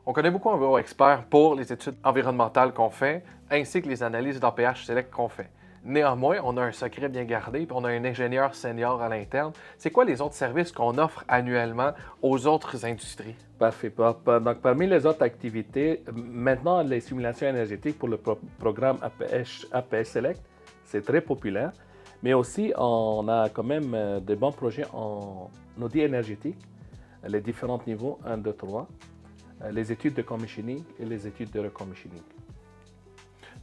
On connaît beaucoup EnviroExpert pour les études environnementales qu'on fait, ainsi que les analyses d'APH Select qu'on fait. Néanmoins, on a un secret bien gardé, puis on a un ingénieur senior à l'interne. C'est quoi les autres services qu'on offre annuellement aux autres industries? Parfait. Donc, parmi les autres activités, maintenant, les simulations énergétiques pour le programme APH Select, c'est très populaire. Mais aussi, on a quand même de bons projets en audit énergétique, les différents niveaux 1, 2, 3, les études de commissioning et les études de recommissioning.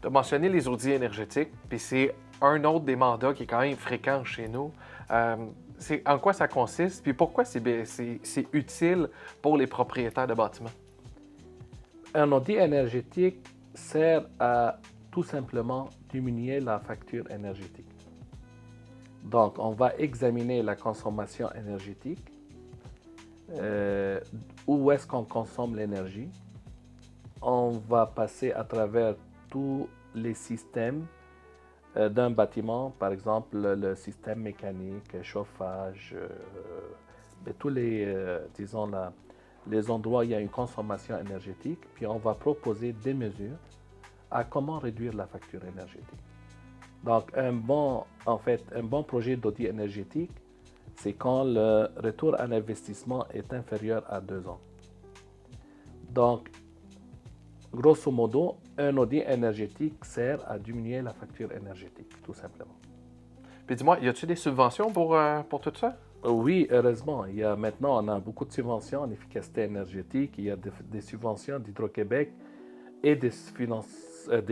Tu as mentionné les audits énergétiques, puis c'est un autre des mandats qui est quand même fréquent chez nous. En quoi ça consiste, puis pourquoi c'est utile pour les propriétaires de bâtiments? Un audit énergétique sert à tout simplement diminuer la facture énergétique. Donc, on va examiner la consommation énergétique, où est-ce qu'on consomme l'énergie. On va passer à travers tous les systèmes d'un bâtiment, par exemple le système mécanique, chauffage, tous les, disons, les endroits où il y a une consommation énergétique, puis on va proposer des mesures à comment réduire la facture énergétique. Donc, un bon projet d'audit énergétique, c'est quand le retour à l'investissement est inférieur à 2 ans. Donc, grosso modo, un audit énergétique sert à diminuer la facture énergétique, tout simplement. Puis dis-moi, y a-t-il des subventions pour tout ça? Oui, heureusement. Maintenant, on a beaucoup de subventions en efficacité énergétique. Il y a des subventions d'Hydro-Québec et des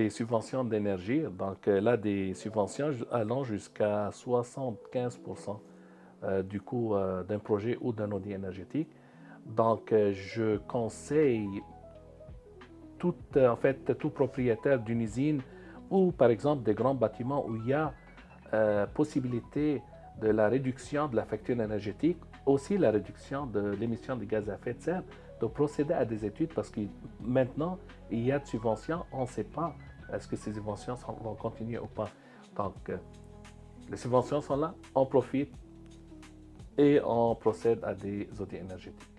subventions d'énergie. Donc là, des subventions allant jusqu'à 75% du coût d'un projet ou d'un audit énergétique. Donc, je conseille tout propriétaire d'une usine ou, par exemple, des grands bâtiments où il y a possibilité de la réduction de la facture énergétique, aussi la réduction de l'émission de gaz à effet de serre, de procéder à des études parce que maintenant, il y a de subventions, on ne sait pas est-ce que ces subventions vont continuer ou pas. Donc, les subventions sont là, on profite et on procède à des audits énergétiques.